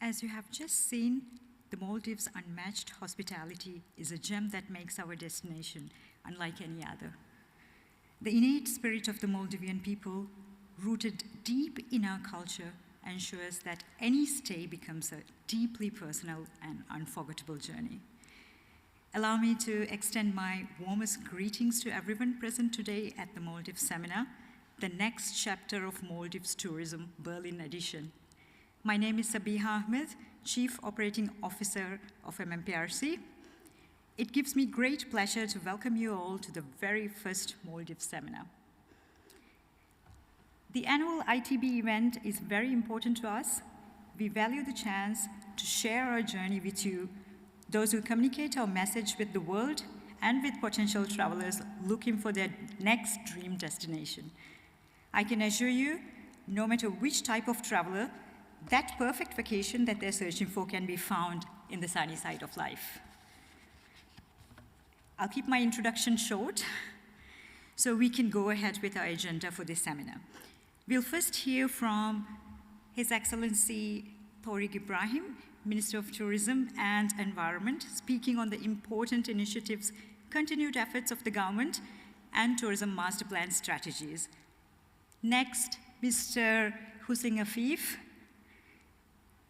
As you have just seen, the Maldives' unmatched hospitality is a gem that makes our destination unlike any other. The innate spirit of the Maldivian people, rooted deep in our culture, ensures that any stay becomes a deeply personal and unforgettable journey. Allow me to extend my warmest greetings to everyone present today at the Maldives seminar, the next chapter of Maldives Tourism Berlin edition. My name is Sabeeha Ahmed, Chief Operating Officer of MMPRC. It gives me great pleasure to welcome you all to the very first Maldives seminar. The annual ITB event is very important to us. We value the chance to share our journey with you, those who communicate our message with the world and with potential travelers looking for their next dream destination. I can assure you, no matter which type of traveler, that perfect vacation that they're searching for can be found in the sunny side of life. I'll keep my introduction short so we can go ahead with our agenda for this seminar. We'll first hear from His Excellency Tariq Ibrahim, Minister of Tourism and Environment, speaking on the important initiatives, continued efforts of the government, and tourism master plan strategies. Next, Mr. Hussein Afif,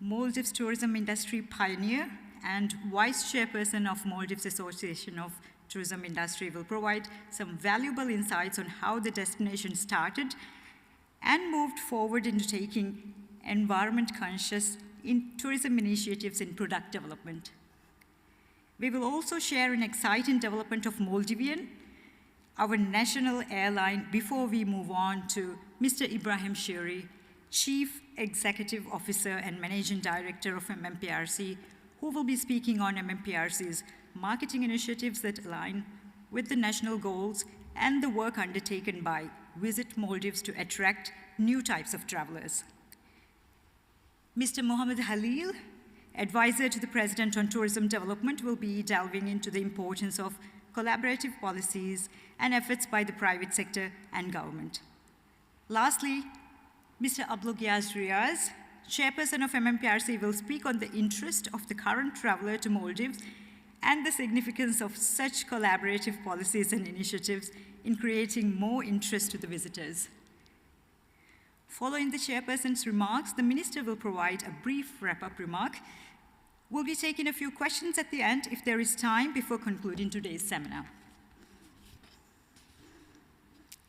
Maldives tourism industry pioneer and Vice Chairperson of Maldives Association of Tourism Industry, will provide some valuable insights on how the destination started and moved forward into taking environment-conscious in tourism initiatives in product development. We will also share an exciting development of Maldivian, our national airline, before we move on to Mr. Ibrahim Shiri, Chief Executive Officer and Managing Director of MMPRC, who will be speaking on MMPRC's marketing initiatives that align with the national goals and the work undertaken by Visit Maldives to attract new types of travelers. Mr. Mohammed Halil, Advisor to the President on Tourism Development, will be delving into the importance of collaborative policies and efforts by the private sector and government. Lastly, Mr. Ablogyaz Riaz, Chairperson of MMPRC, will speak on the interest of the current traveler to Maldives and the significance of such collaborative policies and initiatives in creating more interest to the visitors. Following the Chairperson's remarks, the Minister will provide a brief wrap-up remark. We'll be taking a few questions at the end if there is time before concluding today's seminar.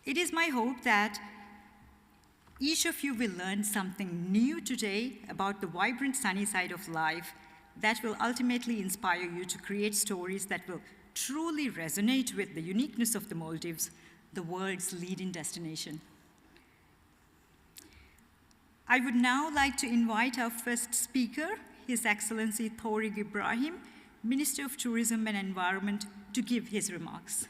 It is my hope that each of you will learn something new today about the vibrant sunny side of life that will ultimately inspire you to create stories that will truly resonate with the uniqueness of the Maldives, the world's leading destination. I would now like to invite our first speaker, His Excellency Tariq Ibrahim, Minister of Tourism and Environment, to give his remarks.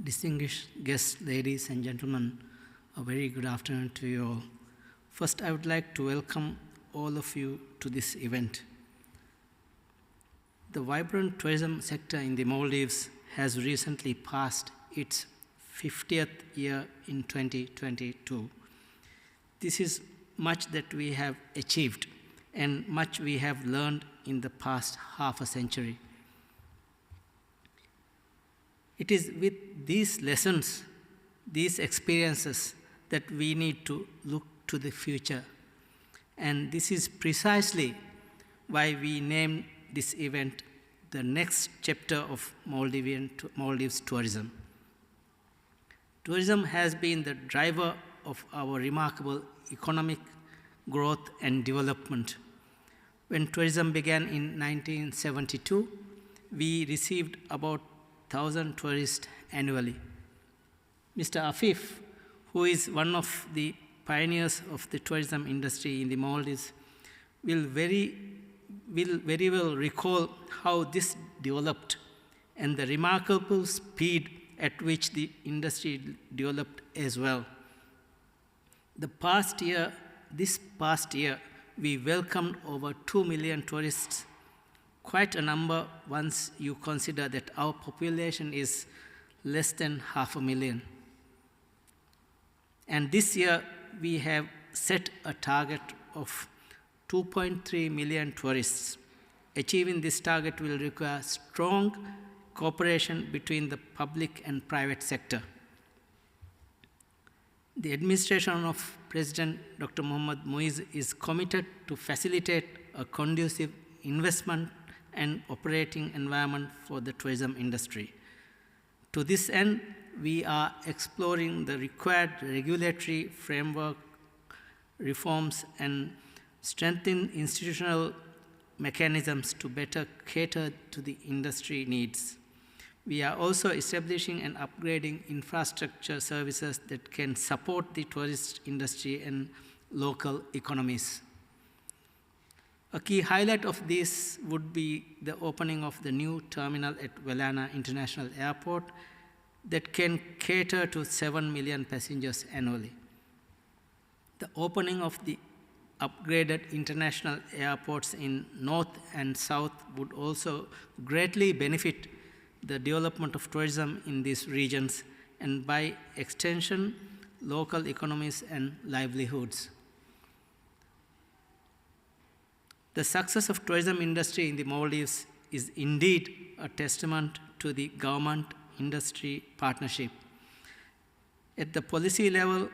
Distinguished guests, ladies and gentlemen, a very good afternoon to you all. First, I would like to welcome all of you to this event. The vibrant tourism sector in the Maldives has recently passed its 50th year in 2022. This is much that we have achieved and much we have learned in the past half a century. It is with these lessons, these experiences, that we need to look to the future. And this is precisely why we named this event the next chapter of Maldives tourism. Tourism has been the driver of our remarkable economic growth and development. When tourism began in 1972, we received about 1,000 tourists annually. Mr. Afif, who is one of the pioneers of the tourism industry in the Maldives, will very well recall how this developed and the remarkable speed at which the industry developed as well. The past year this past year, we welcomed over 2 million tourists, quite a number once you consider that our population is less than 500,000. And this year, we have set a target of 2.3 million tourists. Achieving this target will require strong cooperation between the public and private sector. The administration of President Dr. Mohammad Muiz is committed to facilitate a conducive investment and operating environment for the tourism industry. To this end, we are exploring the required regulatory framework reforms and strengthen institutional mechanisms to better cater to the industry needs. We are also establishing and upgrading infrastructure services that can support the tourist industry and local economies. A key highlight of this would be the opening of the new terminal at Welana International Airport that can cater to 7 million passengers annually. The opening of the upgraded international airports in North and South would also greatly benefit the development of tourism in these regions and by extension, local economies and livelihoods. The success of tourism industry in the Maldives is indeed a testament to the government-industry partnership. At the policy level,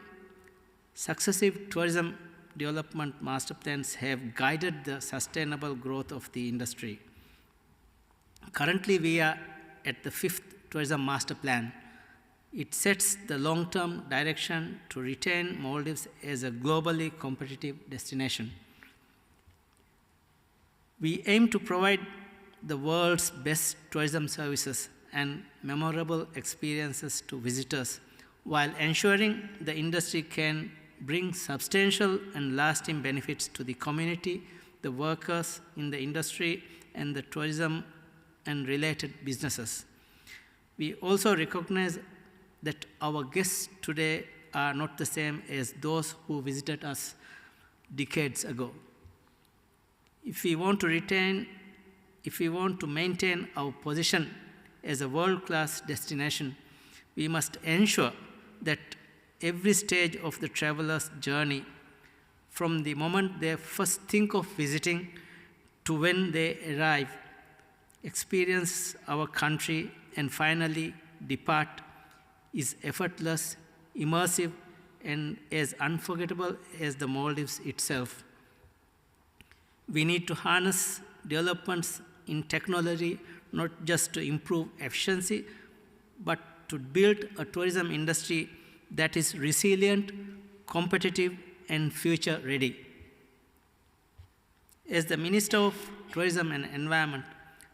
successive tourism development master plans have guided the sustainable growth of the industry. Currently, we are at the 5th tourism master plan. It sets the long-term direction to retain Maldives as a globally competitive destination. We aim to provide the world's best tourism services and memorable experiences to visitors while ensuring the industry can bring substantial and lasting benefits to the community, the workers in the industry, and the tourism and related businesses. We also recognize that our guests today are not the same as those who visited us decades ago. If we want to maintain our position as a world-class destination, we must ensure that every stage of the traveler's journey, from the moment they first think of visiting to when they arrive, experience our country, and finally depart, is effortless, immersive, and as unforgettable as the Maldives itself. We need to harness developments in technology not just to improve efficiency, but to build a tourism industry that is resilient, competitive, and future-ready. As the Minister of Tourism and Environment,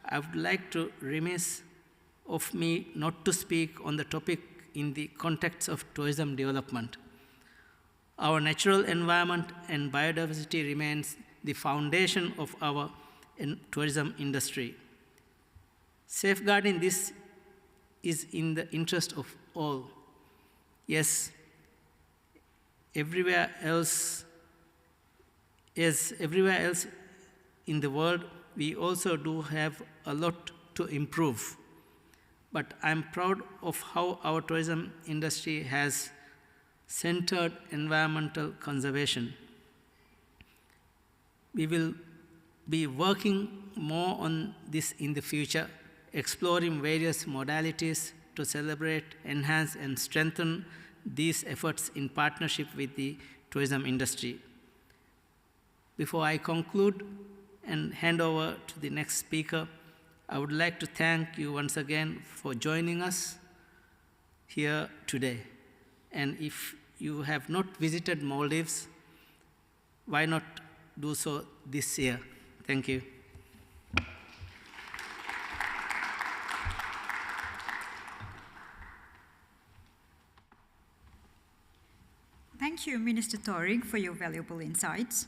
I would like to remiss of me not to speak on the topic in the context of tourism development. Our natural environment and biodiversity remains the foundation of our tourism industry. Safeguarding this is in the interest of all. Yes, everywhere else in the world, we also do have a lot to improve. But I'm proud of how our tourism industry has centered environmental conservation. We will be working more on this in the future, exploring various modalities to celebrate, enhance, and strengthen these efforts in partnership with the tourism industry. Before I conclude and hand over to the next speaker, I would like to thank you once again for joining us here today. And if you have not visited Maldives, why not do so this year? Thank you. Thank you, Minister Thorig, for your valuable insights.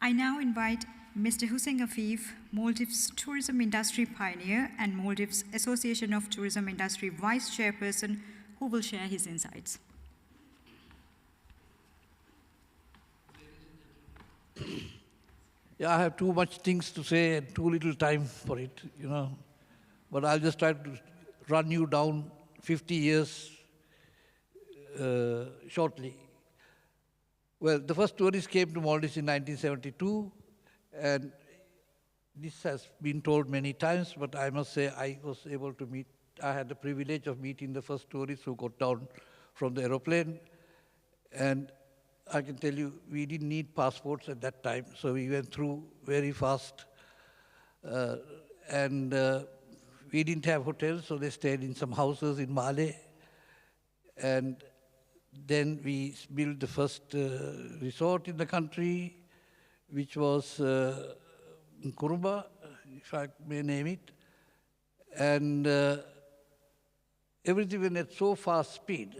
I now invite Mr. Hussein Afif, Maldives Tourism Industry Pioneer and Maldives Association of Tourism Industry Vice Chairperson, who will share his insights. Yeah, I have too much things to say and too little time for it, But I'll just try to run you down 50 years shortly. Well, the first tourists came to Maldives in 1972, and this has been told many times, but I must say I had the privilege of meeting the first tourists who got down from the aeroplane, and I can tell you, we didn't need passports at that time, so we went through very fast. And we didn't have hotels, so they stayed in some houses in Male. And then we built the first resort in the country, which was in Kurumba, if I may name it. And everything went at so fast speed.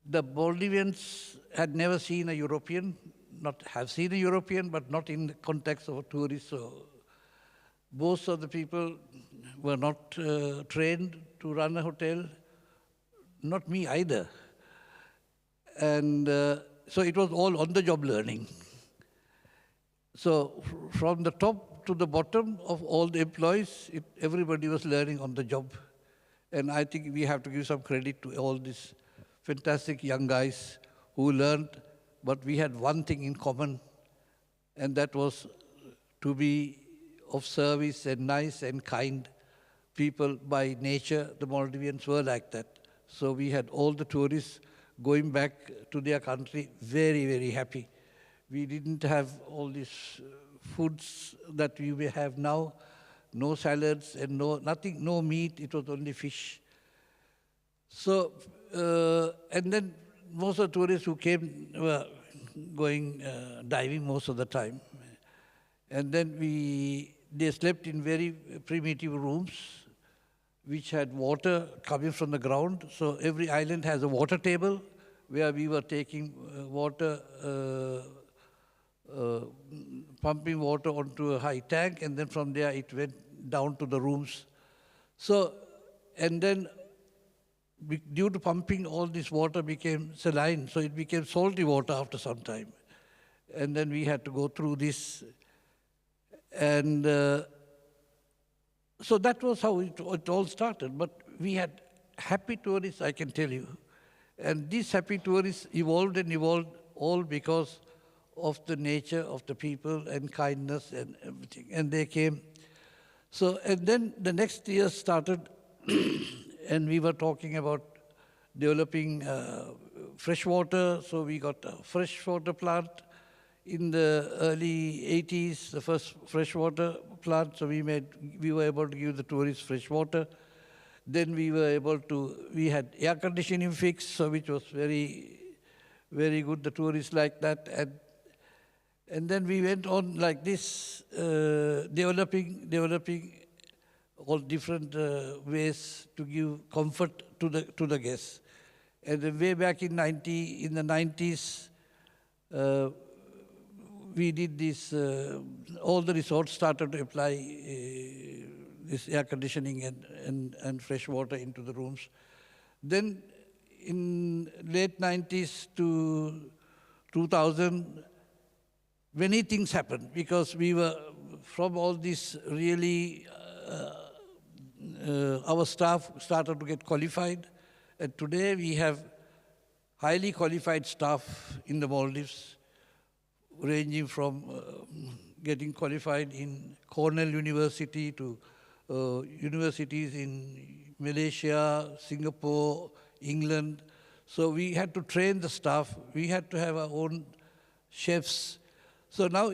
The Maldivians had never seen a European, have seen a European, but not in the context of a tourist. So most of the people were not trained to run a hotel, not me either. And so it was all on-the-job learning. So from the top to the bottom of all the employees, everybody was learning on the job. And I think we have to give some credit to all these fantastic young guys who learned, but we had one thing in common, and that was to be of service and nice and kind people by nature. The Maldivians were like that. So we had all the tourists going back to their country very, very happy. We didn't have all these foods that we may have now, no salads and nothing, no meat, it was only fish. So, and then most of the tourists who came were going diving most of the time. And then they slept in very primitive rooms, which had water coming from the ground. So every island has a water table where we were taking water, pumping water onto a high tank, and then from there it went down to the rooms. So, and then due to pumping, all this water became saline, so it became salty water after some time. And then we had to go through this. And so that was how it all started. But we had happy tourists, I can tell you. And these happy tourists evolved and evolved all because of the nature of the people and kindness and everything. And they came. So, and then the next year started, and we were talking about developing fresh water. So we got a freshwater plant in the early 80s, the first freshwater plant. So we were able to give the tourists fresh water. Then we had air conditioning fixed, so which was very, very good. The tourists liked that. And then we went on like this, developing all different ways to give comfort to the guests. And then way back in the 90s, we did this, all the resorts started to apply this air conditioning and fresh water into the rooms. Then in late 90s to 2000, many things happened because we were, from all this really, our staff started to get qualified. And today we have highly qualified staff in the Maldives, ranging from getting qualified in Cornell University to universities in Malaysia, Singapore, England. So we had to train the staff. We had to have our own chefs. So now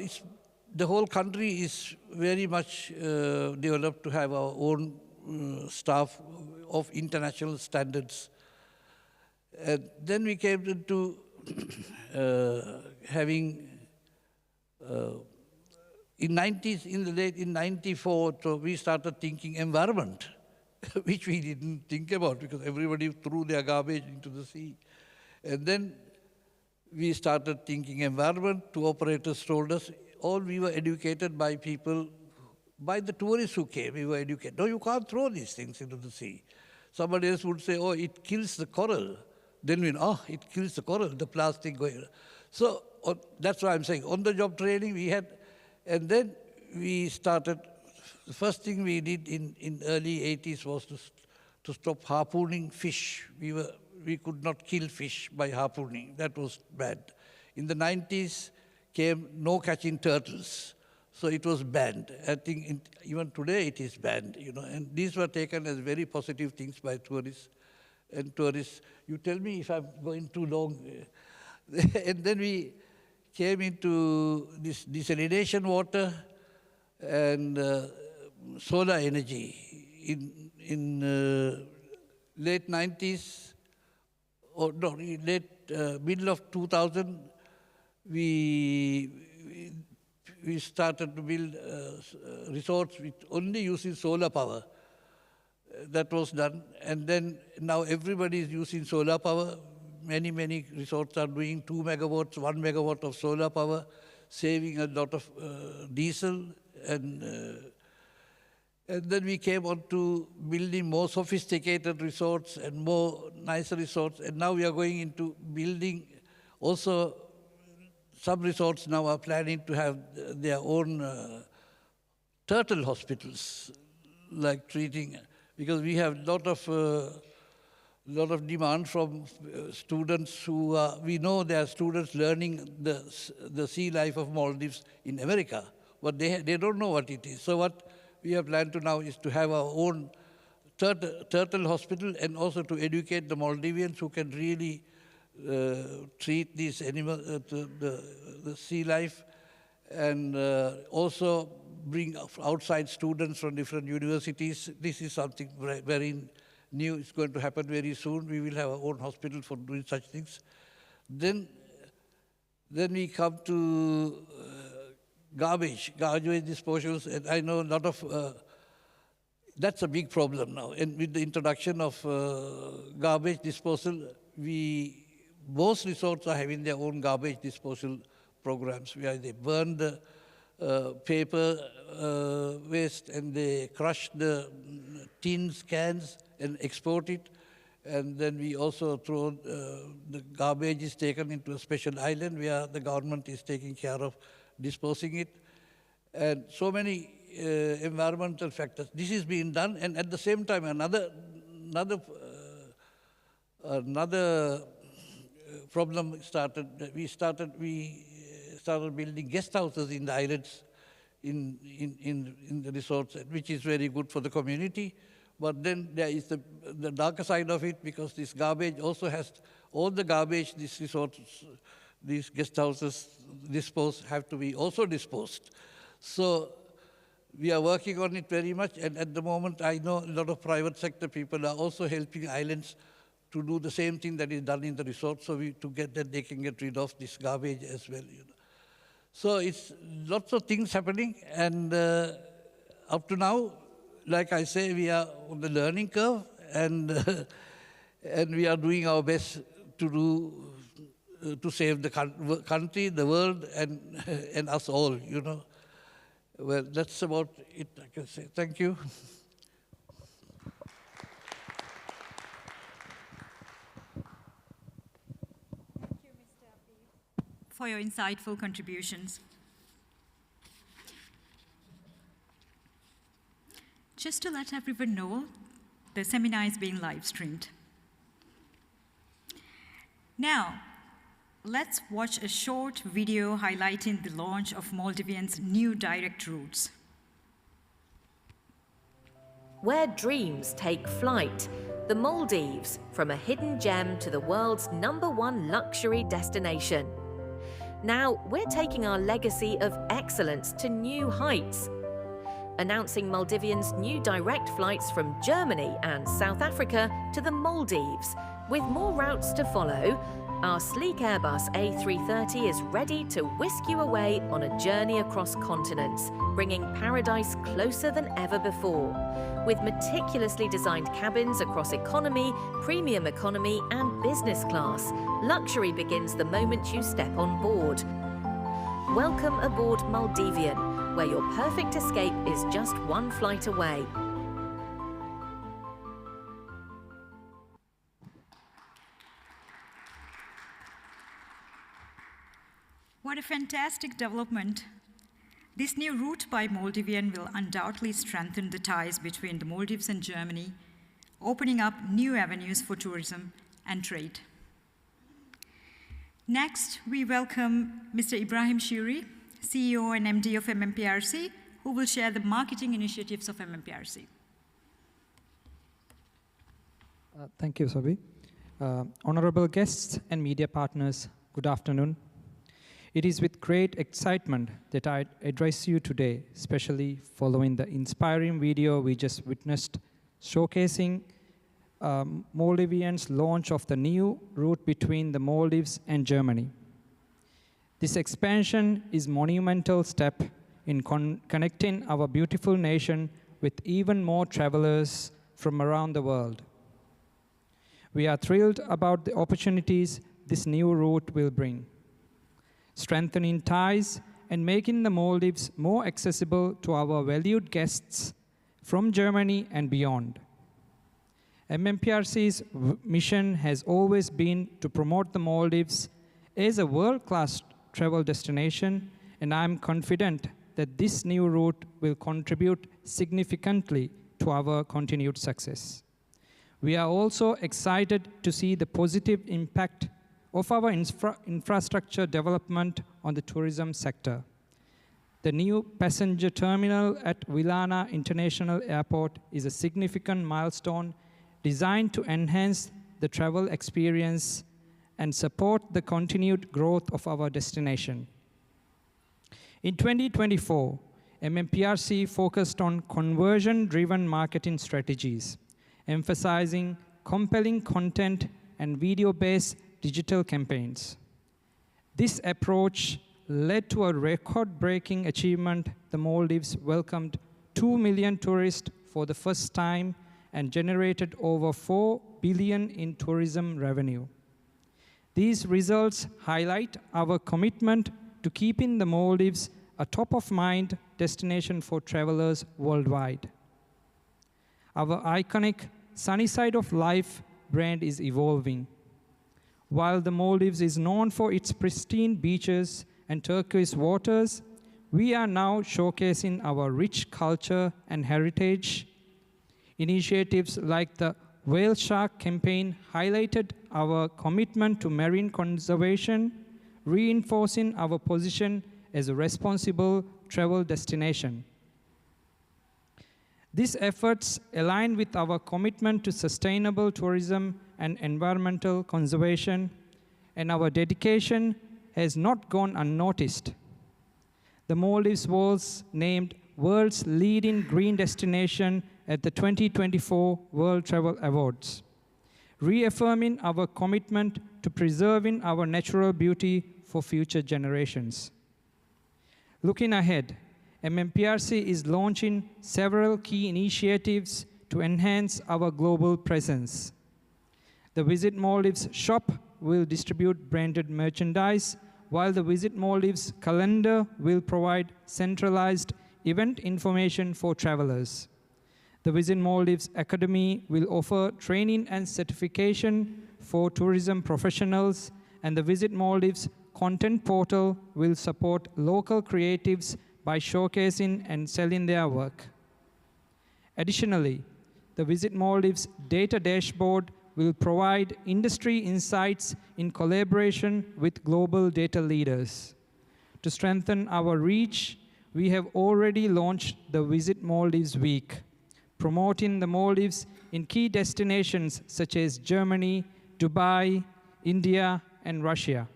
the whole country is very much developed to have our own staff of international standards. And then we came into having in 94, so we started thinking environment, which we didn't think about because everybody threw their garbage into the sea. And then we started thinking environment. Two operators told us, all we were educated by people, by the tourists who came, we were educated. No, you can't throw these things into the sea. Somebody else would say, oh, it kills the coral. Then we know, oh, it kills the coral, the plastic going. So that's why I'm saying on-the-job training we had, and then we started. The first thing we did in early 80s was to stop harpooning fish. We could not kill fish by harpooning. That was bad. In the 90s came no catching turtles. So it was banned. I think even today it is banned, and these were taken as very positive things by tourists. And tourists, you tell me if I'm going too long. And then we came into this desalination water and solar energy. In late 90s, or no, middle of 2000, we started to build resorts with only using solar power. That was done. And then now everybody is using solar power. Many resorts are doing 2 megawatts, 1 megawatt of solar power, saving a lot of diesel. And then we came on to building more sophisticated resorts and more nicer resorts. And now we are going into building also. Some resorts now are planning to have their own turtle hospitals, like treating, because we have a lot of demand from students who we know there are students learning the sea life of Maldives in America, but they don't know what it is. So what we have planned to now is to have our own turtle hospital, and also to educate the Maldivians who can really treat these animals, the sea life, and also bring outside students from different universities. This is something very new. It's going to happen very soon. We will have our own hospital for doing such things. Then we come to garbage disposals, and I know a lot of, that's a big problem now. And with the introduction of garbage disposal, most resorts are having their own garbage disposal programs where they burn the paper waste and they crush the tins, cans, and export it. And then we also throw, the garbage is taken into a special island where the government is taking care of disposing it. And so many environmental factors. This is being done, and at the same time, another problem started. We started building guest houses in the islands, in the resorts, which is very good for the community. But then there is the darker side of it, because this garbage also has, all the garbage these resorts, these guest houses have to be also disposed. So we are working on it very much, and at the moment I know a lot of private sector people are also helping islands to do the same thing that is done in the resort, so to get that they can get rid of this garbage as well. So it's lots of things happening, and up to now, like I say, we are on the learning curve, and and we are doing our best to save the country, the world, and us all. Well, that's about it, I can say. Thank you. For your insightful contributions. Just to let everyone know, the seminar is being live streamed. Now, let's watch a short video highlighting the launch of Maldivians' new direct routes. Where dreams take flight, the Maldives, from a hidden gem to the world's #1 luxury destination. Now, we're taking our legacy of excellence to new heights. Announcing Maldivians' new direct flights from Germany and South Africa to the Maldives. With more routes to follow, our sleek Airbus A330 is ready to whisk you away on a journey across continents, bringing paradise closer than ever before. With meticulously designed cabins across economy, premium economy, and business class, luxury begins the moment you step on board. Welcome aboard Maldivian, where your perfect escape is just one flight away. What a fantastic development. This new route by Maldivian will undoubtedly strengthen the ties between the Maldives and Germany, opening up new avenues for tourism and trade. Next, we welcome Mr. Ibrahim Shuri, CEO and MD of MMPRC, who will share the marketing initiatives of MMPRC. Thank you, Sabi. Honorable guests and media partners, good afternoon. It is with great excitement that I address you today, especially following the inspiring video we just witnessed showcasing Maldivians' launch of the new route between the Maldives and Germany. This expansion is a monumental step in connecting our beautiful nation with even more travelers from around the world. We are thrilled about the opportunities this new route will bring, strengthening ties and making the Maldives more accessible to our valued guests from Germany and beyond. MMPRC's mission has always been to promote the Maldives as a world-class travel destination, and I'm confident that this new route will contribute significantly to our continued success. We are also excited to see the positive impact of our infrastructure development on the tourism sector. The new passenger terminal at Villana International Airport is a significant milestone designed to enhance the travel experience and support the continued growth of our destination. In 2024, MMPRC focused on conversion-driven marketing strategies, emphasizing compelling content and video-based digital campaigns. This approach led to a record-breaking achievement. The Maldives welcomed 2 million tourists for the first time and generated over 4 billion in tourism revenue. These results highlight our commitment to keeping the Maldives a top-of-mind destination for travelers worldwide. Our iconic Sunny Side of Life brand is evolving. While the Maldives is known for its pristine beaches and turquoise waters, we are now showcasing our rich culture and heritage. Initiatives like the Whale Shark campaign highlighted our commitment to marine conservation, reinforcing our position as a responsible travel destination. These efforts align with our commitment to sustainable tourism and environmental conservation, and our dedication has not gone unnoticed. The Maldives was named World's Leading Green Destination at the 2024 World Travel Awards, reaffirming our commitment to preserving our natural beauty for future generations. Looking ahead, MMPRC is launching several key initiatives to enhance our global presence. The Visit Maldives shop will distribute branded merchandise, while the Visit Maldives calendar will provide centralized event information for travelers. The Visit Maldives Academy will offer training and certification for tourism professionals, and the Visit Maldives content portal will support local creatives by showcasing and selling their work. Additionally, the Visit Maldives data dashboard will provide industry insights in collaboration with global data leaders. To strengthen our reach, we have already launched the Visit Maldives Week, promoting the Maldives in key destinations such as Germany, Dubai, India, and Russia.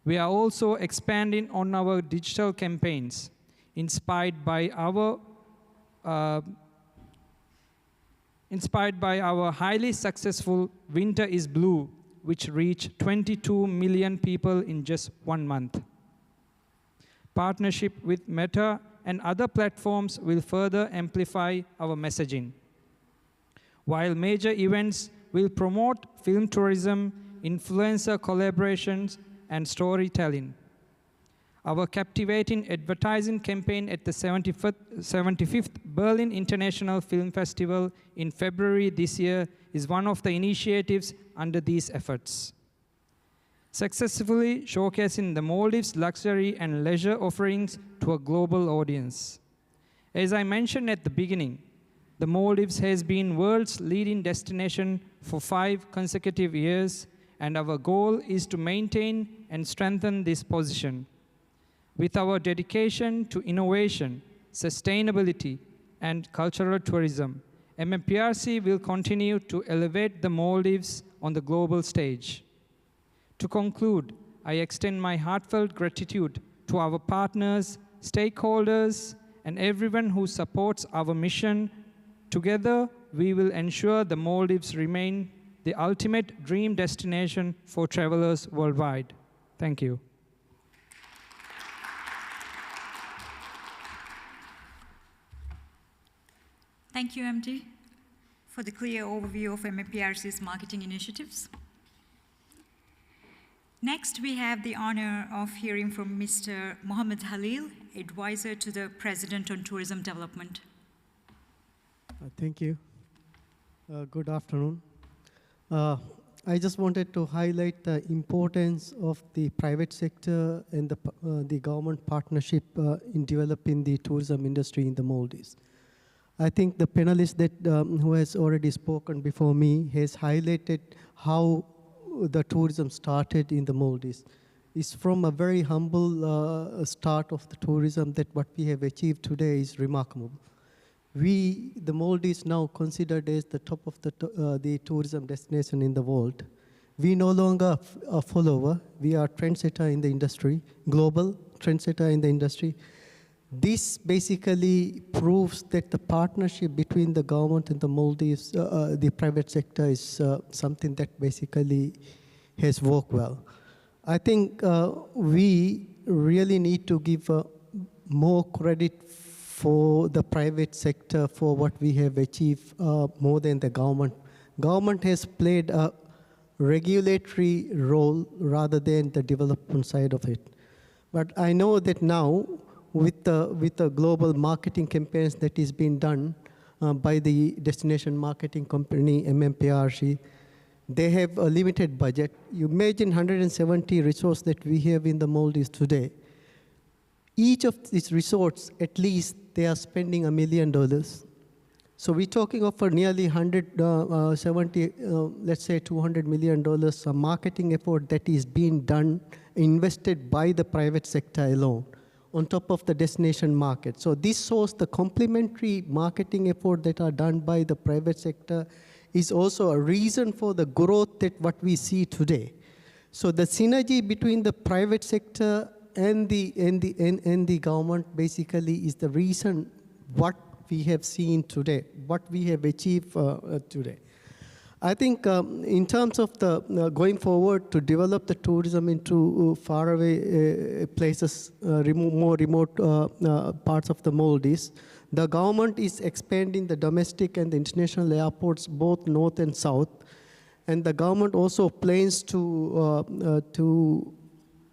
We are also expanding on our digital campaigns, inspired by our highly successful Winter is Blue, which reached 22 million people in just 1 month. Partnership with Meta and other platforms will further amplify our messaging, while major events will promote film tourism, influencer collaborations, and storytelling. Our captivating advertising campaign at the 75th Berlin International Film Festival in February this year is one of the initiatives under these efforts. successfully showcasing the Maldives' luxury and leisure offerings to a global audience. As I mentioned at the beginning, the Maldives has been world's leading destination for 5 consecutive years, and our goal is to maintain and strengthen this position. With our dedication to innovation, sustainability, and cultural tourism, MMPRC will continue to elevate the Maldives on the global stage. To conclude, I extend my heartfelt gratitude to our partners, stakeholders, and everyone who supports our mission. Together, we will ensure the Maldives remain the ultimate dream destination for travelers worldwide. Thank you. Thank you, MD, for the clear overview of MMPRC's marketing initiatives. Next, we have the honor of hearing from Mr. Mohammed Halil, advisor to the President on Tourism Development. Thank you. Good afternoon. I just wanted to highlight the importance of the private sector and the government partnership in developing the tourism industry in the Maldives. I think the panelist that who has already spoken before me has highlighted how the tourism started in the Maldives. It's from a very humble start of the tourism that what we have achieved today is remarkable. The Maldives now considered as the top of the tourism destination in the world. We no longer a follower, we are trendsetter in the industry, global trendsetter in the industry. This basically proves that the partnership between the government and the Maldives, the private sector, is something that basically has worked well. I think we really need to give more credit for the private sector for what we have achieved more than the government. Government has played a regulatory role rather than the development side of it. But I know that now, with the global marketing campaigns that is being done by the destination marketing company MMPRC, they have a limited budget. You imagine 170 resorts that we have in the Maldives today. Each of these resorts, at least, they are spending $1 million. So we're talking of for nearly 170, let's say $200 million, a marketing effort that is being done, invested by the private sector alone, on top of the destination market. So this shows the complementary marketing effort that are done by the private sector is also a reason for the growth that what we see today. So the synergy between the private sector and the government basically is the reason what we have seen today, what we have achieved today. I think in terms of the going forward to develop the tourism into faraway places, more remote parts of the Maldives, the government is expanding the domestic and the international airports, both north and south, and the government also plans to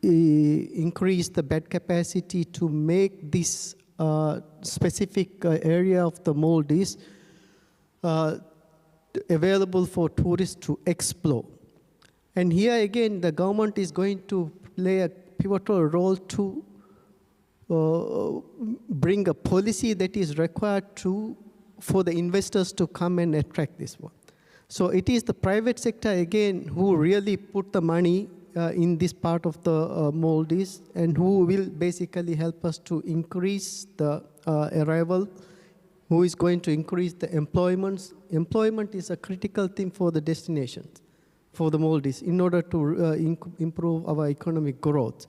increase the bed capacity to make this specific area of the Maldives available for tourists to explore. And here again, the government is going to play a pivotal role to bring a policy that is required for the investors to come and attract this one. So it is the private sector again who really put the money in this part of the Maldives and who will basically help us to increase the arrival, who is going to increase the employment. Employment is a critical thing for the destinations, for the Maldives, in order to improve our economic growth.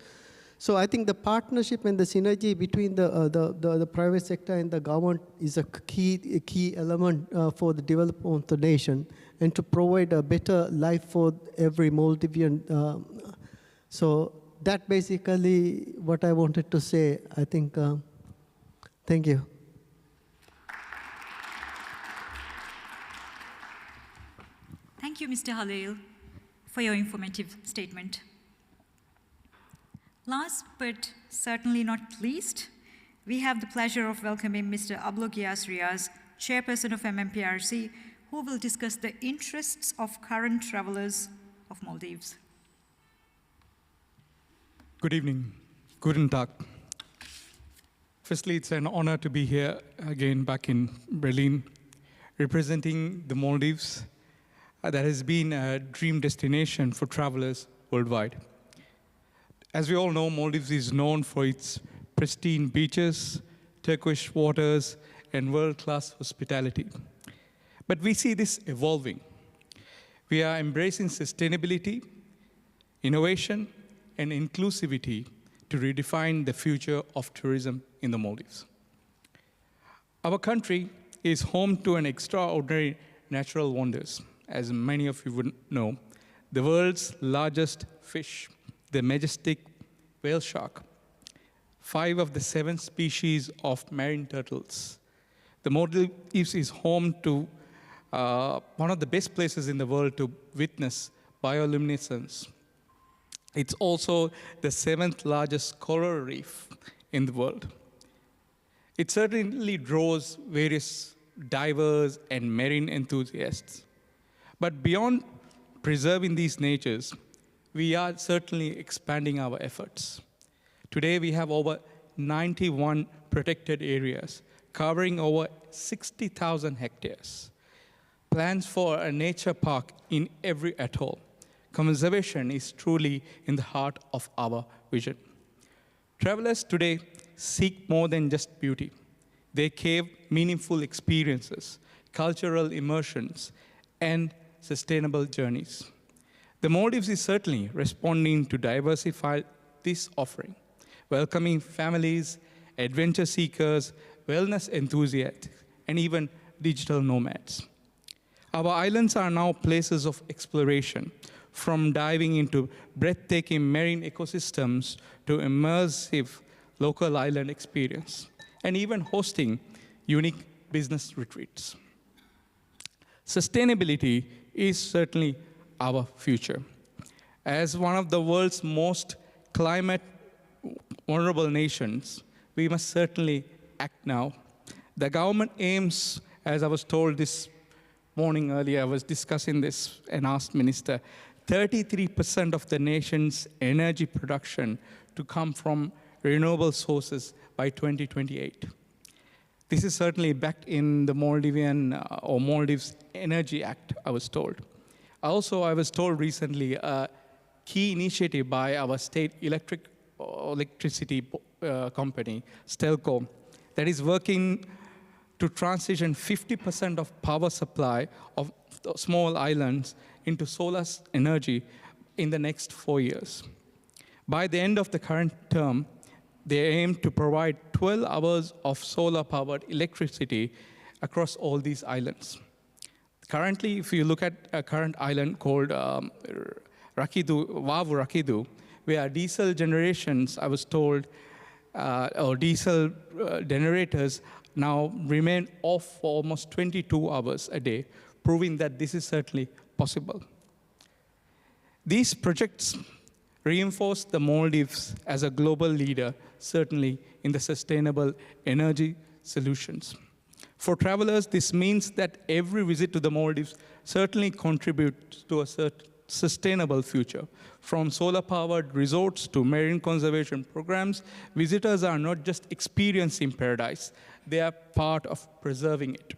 So I think the partnership and the synergy between the private sector and the government is a key element for the development of the nation and to provide a better life for every Maldivian. So that basically what I wanted to say. I think, thank you. Thank you, Mr. Halil, for your informative statement. Last but certainly not least, we have the pleasure of welcoming Mr. Ablogias Riaz, Chairperson of MMPRC, who will discuss the interests of current travelers of Maldives. Good evening. Guten Tag. Firstly, it's an honor to be here again back in Berlin, representing the Maldives that has been a dream destination for travelers worldwide. As we all know, Maldives is known for its pristine beaches, turquoise waters, and world-class hospitality. But we see this evolving. We are embracing sustainability, innovation, and inclusivity to redefine the future of tourism in the Maldives. Our country is home to an extraordinary natural wonders, as many of you would know. The world's largest fish, the majestic whale shark, 5 of the 7 species of marine turtles. The Maldives is home to one of the best places in the world to witness bioluminescence. It's also the 7th largest coral reef in the world. It certainly draws various divers and marine enthusiasts. But beyond preserving these natures, we are certainly expanding our efforts. Today, we have over 91 protected areas, covering over 60,000 hectares. Plans for a nature park in every atoll. Conservation is truly in the heart of our vision. Travelers today seek more than just beauty. They crave meaningful experiences, cultural immersions, and sustainable journeys. The Maldives is certainly responding to diversify this offering, welcoming families, adventure seekers, wellness enthusiasts, and even digital nomads. Our islands are now places of exploration, from diving into breathtaking marine ecosystems to immersive local island experience, and even hosting unique business retreats. Sustainability is certainly our future. As one of the world's most climate vulnerable nations, we must certainly act now. The government aims, as I was told this morning earlier, I was discussing this and asked Minister, 33% of the nation's energy production to come from renewable sources by 2028. This is certainly backed in the Maldives Energy Act, I was told. Also, I was told recently a key initiative by our state electricity company, Stelco, that is working to transition 50% of power supply of small islands into solar energy in the next 4 years. By the end of the current term, they aim to provide 12 hours of solar-powered electricity across all these islands. Currently, if you look at a current island called Vavu Rakidu, where diesel generations, I was told, or diesel generators now remain off for almost 22 hours a day, proving that this is certainly possible. These projects reinforce the Maldives as a global leader, certainly in the sustainable energy solutions. For travelers, this means that every visit to the Maldives certainly contributes to a sustainable future. From solar-powered resorts to marine conservation programs, visitors are not just experiencing paradise, they are part of preserving it.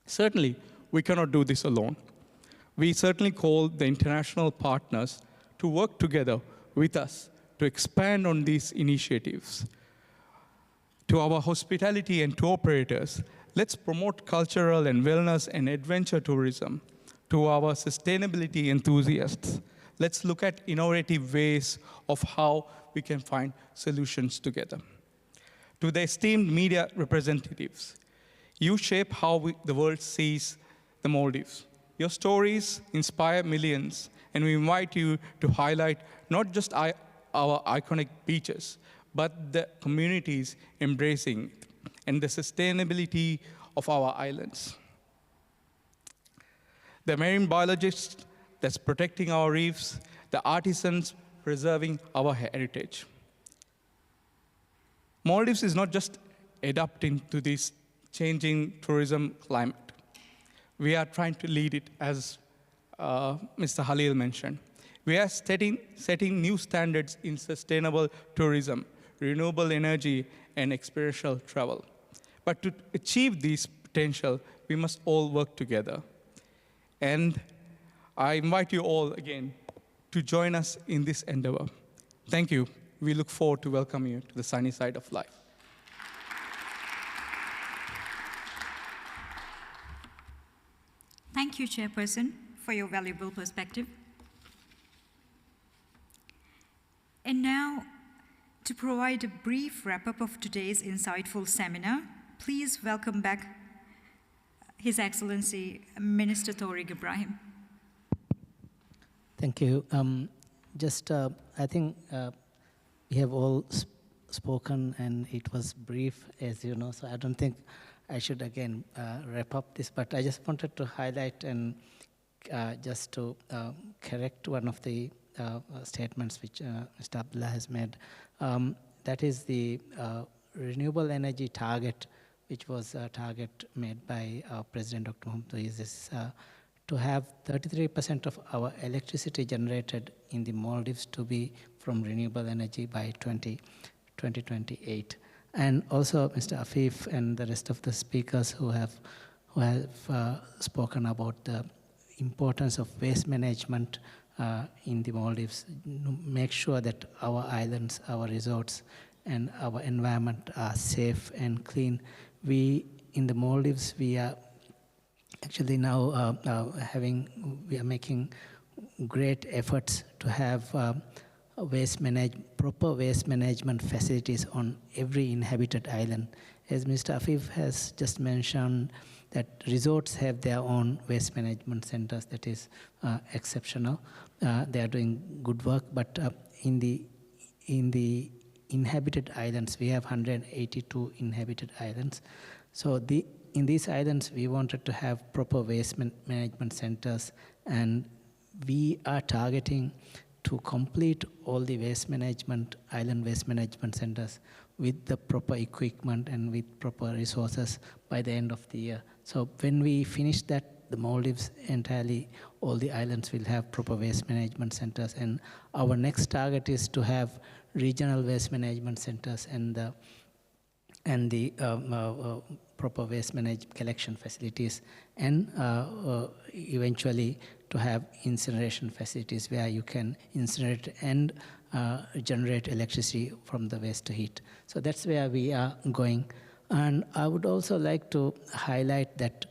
Certainly, we cannot do this alone. We certainly call the international partners to work together with us to expand on these initiatives. To our hospitality and tour operators, let's promote cultural and wellness and adventure tourism. To our sustainability enthusiasts, let's look at innovative ways of how we can find solutions together. To the esteemed media representatives, you shape how the world sees the Maldives. Your stories inspire millions, and we invite you to highlight not just our iconic beaches, but the communities embracing it, and the sustainability of our islands. The marine biologists that's protecting our reefs, the artisans preserving our heritage. Maldives is not just adapting to this changing tourism climate. We are trying to lead it, as Mr. Halil mentioned. We are setting new standards in sustainable tourism, renewable energy, and experiential travel. But to achieve this potential, we must all work together. And I invite you all again to join us in this endeavor. Thank you. We look forward to welcoming you to the sunny side of life. Thank you, Chairperson, for your valuable perspective. And now, to provide a brief wrap-up of today's insightful seminar, please welcome back His Excellency Minister Tariq Ibrahim. Thank you. I think we have all spoken and it was brief, as you know, so I don't think I should again wrap up this, but I just wanted to highlight and just to correct one of the statements which Mr. Abdullah has made. That is the renewable energy target, which was a target made by our President Dr. Mohamed is to have 33% of our electricity generated in the Maldives to be from renewable energy by 2028. And also Mr. Afif and the rest of the speakers who have spoken about the importance of waste management in the Maldives, make sure that our islands, our resorts, and our environment are safe and clean. We, in the Maldives, we are actually now we are making great efforts to have proper waste management facilities on every inhabited island. As Mr. Afif has just mentioned, that resorts have their own waste management centers. That is exceptional. They are doing good work, but in the inhabited islands, we have 182 inhabited islands. So in these islands, we wanted to have proper waste management centers, and we are targeting to complete all the island waste management centers with the proper equipment and with proper resources by the end of the year. So when we finish that, the Maldives entirely, all the islands will have proper waste management centers. And our next target is to have regional waste management centers and the proper waste collection facilities, and eventually to have incineration facilities where you can incinerate and generate electricity from the waste to heat. So that's where we are going. And I would also like to highlight that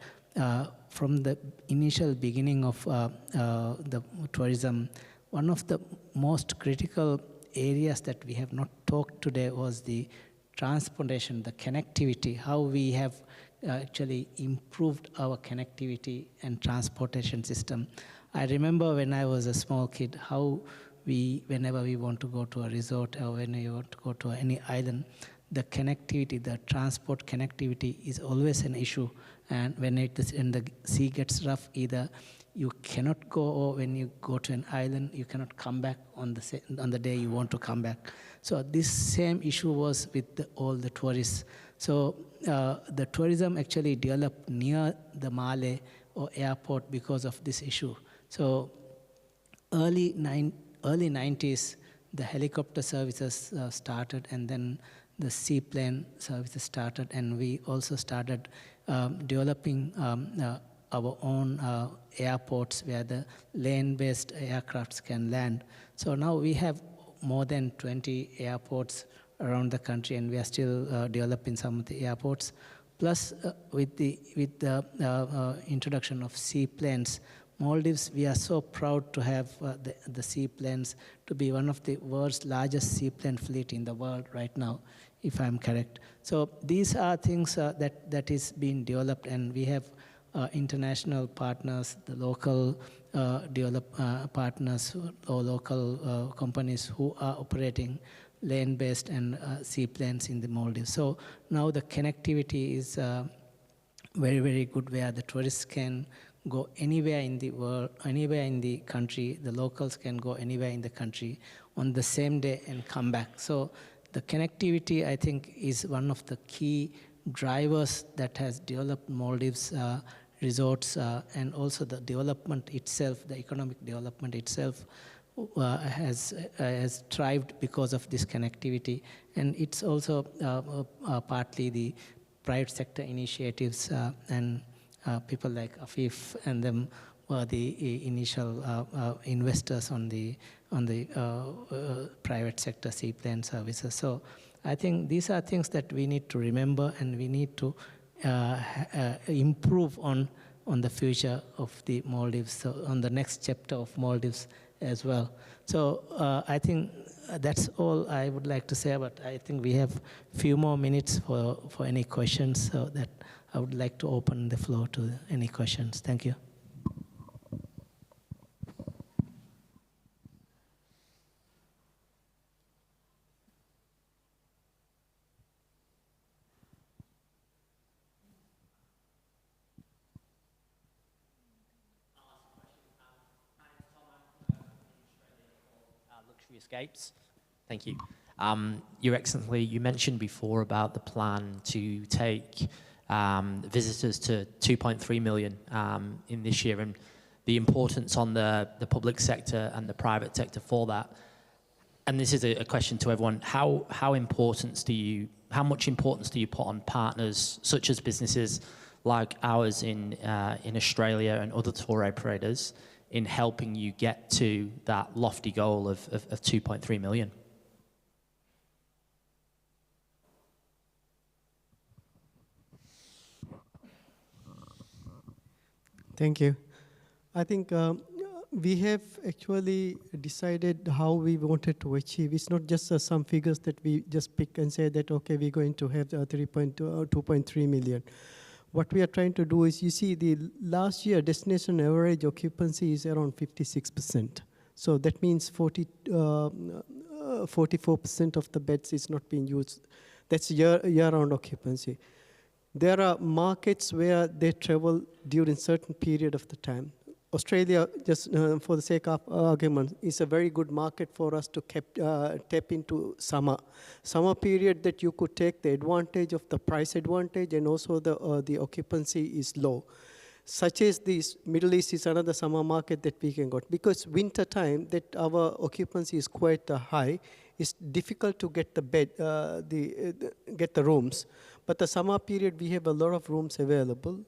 from the initial beginning of the tourism, one of the most critical areas that we have not talked today was the transportation, the connectivity, how we have actually improved our connectivity and transportation system. I remember when I was a small kid, how whenever we want to go to a resort or when we want to go to any island, the connectivity, the transport connectivity is always an issue. And when the sea gets rough, either you cannot go, or when you go to an island, you cannot come back on the day you want to come back. So this same issue was with all the tourists. So the tourism actually developed near the Male or airport because of this issue. So early 90s, the helicopter services started, and then the seaplane services started, and we also started developing our own airports where the land-based aircrafts can land. So now we have more than 20 airports around the country, and we are still developing some of the airports. Plus, with the introduction of seaplanes, Maldives, we are so proud to have the seaplanes to be one of the world's largest seaplane fleet in the world right now, if I'm correct. So these are things that is being developed, and we have international partners, the local partners or local companies who are operating land-based and seaplanes in the Maldives. So now the connectivity is very, very good, where the tourists can go anywhere in the world, anywhere in the country. The locals can go anywhere in the country on the same day and come back. So the connectivity, I think, is one of the key drivers that has developed Maldives resorts, and also the development itself, the economic development itself has thrived because of this connectivity, and it's also partly the private sector initiatives and people like Afif and them were the initial investors on the private sector seaplane services. So I think these are things that we need to remember, and we need to improve on the future of the Maldives, so on the next chapter of Maldives as well. So I think that's all I would like to say, but I think we have few more minutes for any questions, so that I would like to open the floor to any questions. Thank you. Luxury Escapes. Thank you. Your Excellency, you mentioned before about the plan to take visitors to 2.3 million in this year, and the importance on the public sector and the private sector for that. And this is a question to everyone. How much importance do you put on partners such as businesses like ours in Australia and other tour operators in helping you get to that lofty goal of 2.3 million? Thank you. I think we have actually decided how we wanted to achieve. It's not just some figures that we just pick and say that, okay, we're going to have 2.3 million. What we are trying to do is, you see, the last year destination average occupancy is around 56%. So that means 44% of the beds is not being used. That's year-round occupancy. There are markets where they travel during certain period of the time. Australia, just for the sake of argument, is a very good market for us to tap into summer. Summer period that you could take the advantage of the price advantage, and also the occupancy is low. Such as this, Middle East is another summer market that we can go. Because winter time, that our occupancy is quite high, it's difficult to get the bed, get the rooms. But the summer period, we have a lot of rooms available,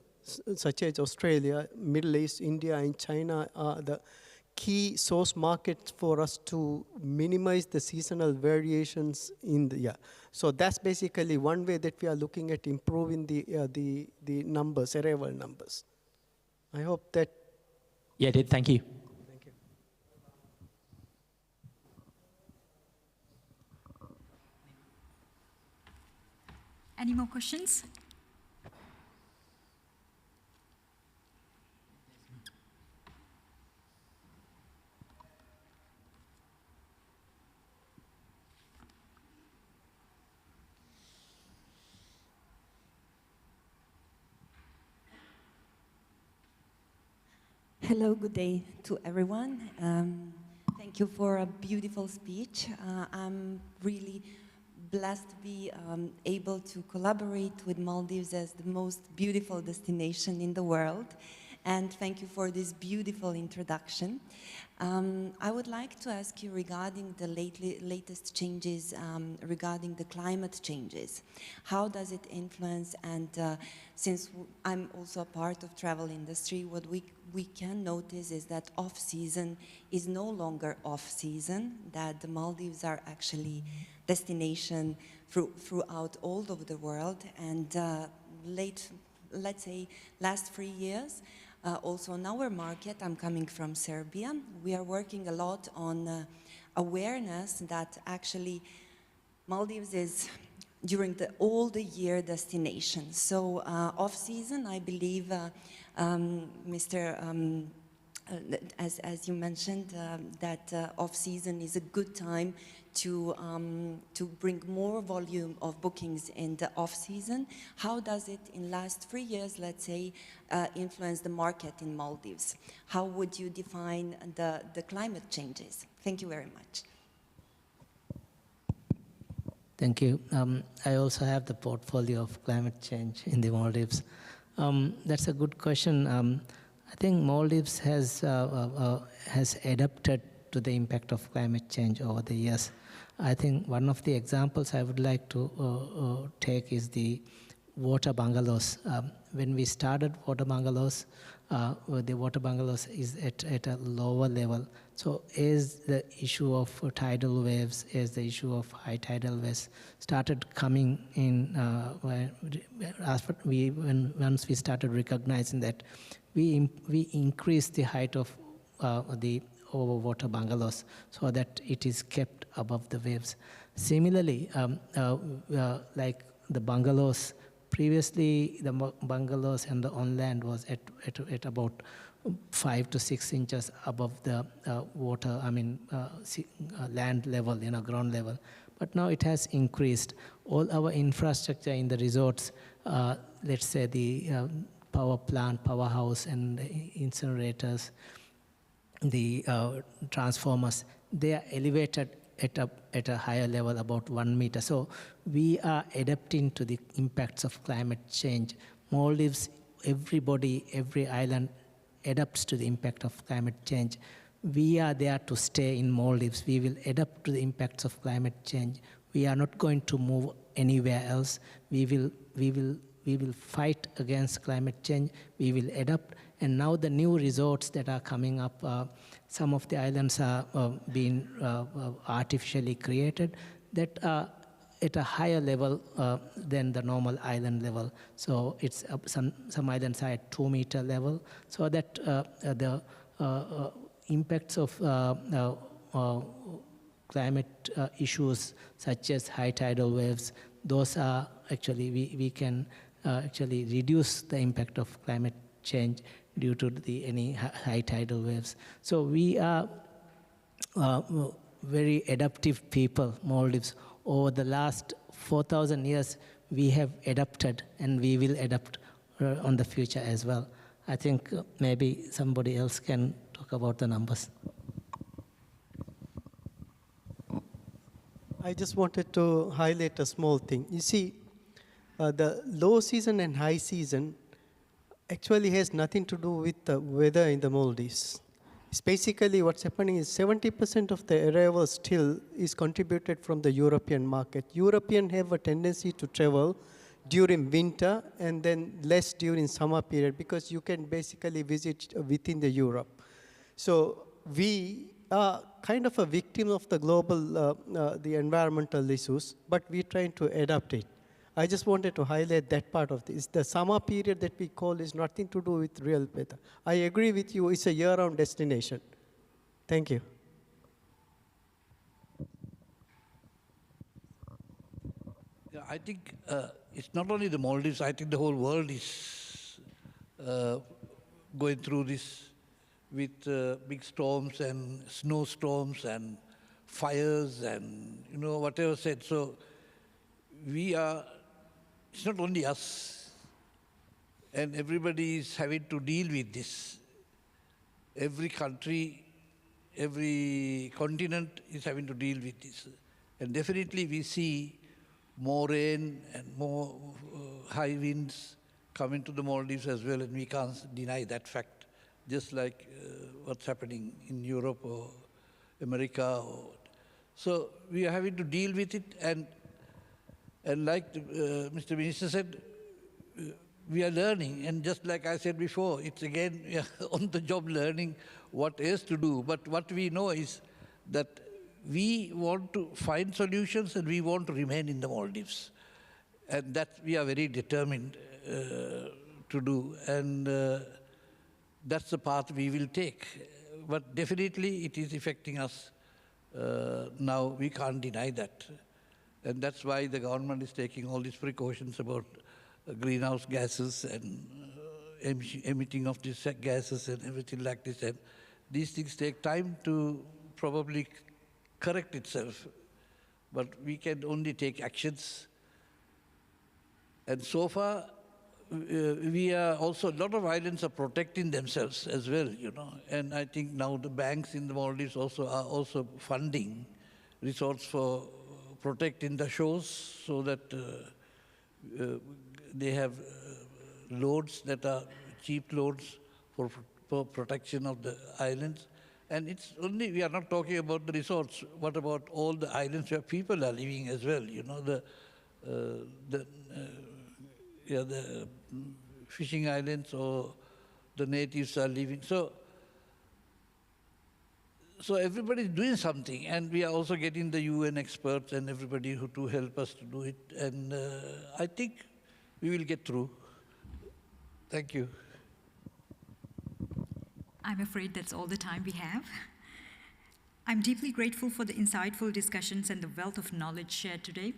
such as Australia, Middle East, India, and China are the key source markets for us to minimize the seasonal variations in the year. So that's basically one way that we are looking at improving the numbers, arrival numbers. I hope that. Yeah, it did. Thank you. Thank you. Any more questions? Hello, good day to everyone. Thank you for a beautiful speech. I'm really blessed to be able to collaborate with Maldives as the most beautiful destination in the world. And thank you for this beautiful introduction. I would like to ask you regarding the latest changes regarding the climate changes. How does it influence? And since I'm also a part of travel industry, what we can notice is that off-season is no longer off-season, that the Maldives are actually destination throughout all over the world. And let's say, last 3 years, also in our market, I'm coming from Serbia, we are working a lot on awareness that actually Maldives is during all the year destination. So off-season, I believe, as you mentioned, that off-season is a good time to bring more volume of bookings in the off-season. How does it, in last 3 years, let's say, influence the market in Maldives? How would you define the climate changes? Thank you very much. Thank you. I also have the portfolio of climate change in the Maldives. That's a good question. I think Maldives has adapted to the impact of climate change over the years. I think one of the examples I would like to take is the water bungalows. When we started water bungalows, the water bungalows is at a lower level. So as the issue of tidal waves, as the issue of high tidal waves started coming in, once we started recognizing that, we increased the height of the overwater bungalows so that it is kept above the waves. Similarly, like the bungalows, previously the bungalows and the on land was at about 5 to 6 inches above the water, land level, ground level. But now it has increased. All our infrastructure in the resorts, let's say the power plant, powerhouse, and the incinerators, the transformers, they are elevated at a higher level, about 1 meter. So we are adapting to the impacts of climate change. Maldives, everybody, every island adapts to the impact of climate change. We are there to stay in Maldives. We will adapt to the impacts of climate change. We are not going to move anywhere else. We will fight against climate change. We will adapt. And now the new resorts that are coming up, some of the islands are being artificially created that are at a higher level than the normal island level. So it's some islands are at 2 meter level, so that the impacts of climate issues such as high tidal waves, those are actually, we can actually reduce the impact of climate change due to any high tidal waves. So we are very adaptive people, Maldives. Over the last 4,000 years, we have adapted, and we will adapt on the future as well. I think maybe somebody else can talk about the numbers. I just wanted to highlight a small thing. You see, the low season and high season actually has nothing to do with the weather in the Maldives. It's basically what's happening is 70% of the arrival still is contributed from the European market. Europeans have a tendency to travel during winter and then less during summer period, because you can basically visit within the Europe. So we are kind of a victim of the global, the environmental issues, but we're trying to adapt it. I just wanted to highlight that part of this. The summer period that we call is nothing to do with real weather. I agree with you, it's a year-round destination. Thank you. Yeah, I think it's not only the Maldives, I think the whole world is going through this with big storms and snowstorms and fires and, whatever said. So it's not only us, and everybody is having to deal with this. Every country, every continent is having to deal with this. And definitely we see more rain and more high winds coming to the Maldives as well, and we can't deny that fact, just like what's happening in Europe or America. So we are having to deal with it, and like Mr. Minister said, we are learning, and just like I said before, it's again on-the-job learning what else to do. But what we know is that we want to find solutions, and we want to remain in the Maldives. And that we are very determined to do, and that's the path we will take. But definitely it is affecting us now, we can't deny that. And that's why the government is taking all these precautions about greenhouse gases and emitting of these gases and everything like this. And these things take time to probably correct itself. But we can only take actions. And so far, we are also, a lot of islands are protecting themselves as well, And I think now the banks in the Maldives also are also funding resorts for protecting the shores, so that they have loans that are cheap loans for protection of the islands. And it's only, we are not talking about the resorts. What about all the islands where people are living as well? You know, the fishing islands, or the natives are living. So everybody is doing something, and we are also getting the UN experts and everybody to help us to do it. And I think we will get through. Thank you. I'm afraid that's all the time we have. I'm deeply grateful for the insightful discussions and the wealth of knowledge shared today.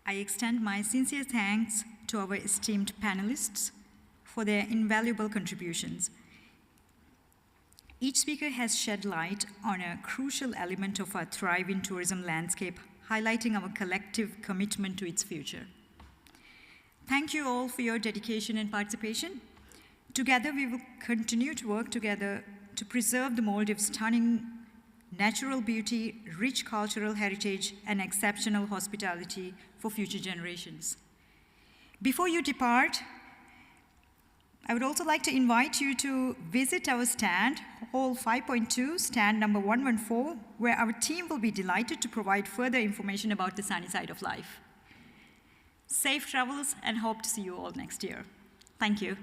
I extend my sincere thanks to our esteemed panelists for their invaluable contributions. Each speaker has shed light on a crucial element of our thriving tourism landscape, highlighting our collective commitment to its future. Thank you all for your dedication and participation. Together, we will continue to work together to preserve the Maldives' stunning natural beauty, rich cultural heritage, and exceptional hospitality for future generations. Before you depart, I would also like to invite you to visit our stand, Hall 5.2, stand number 114, where our team will be delighted to provide further information about the sunny side of life. Safe travels, and hope to see you all next year. Thank you.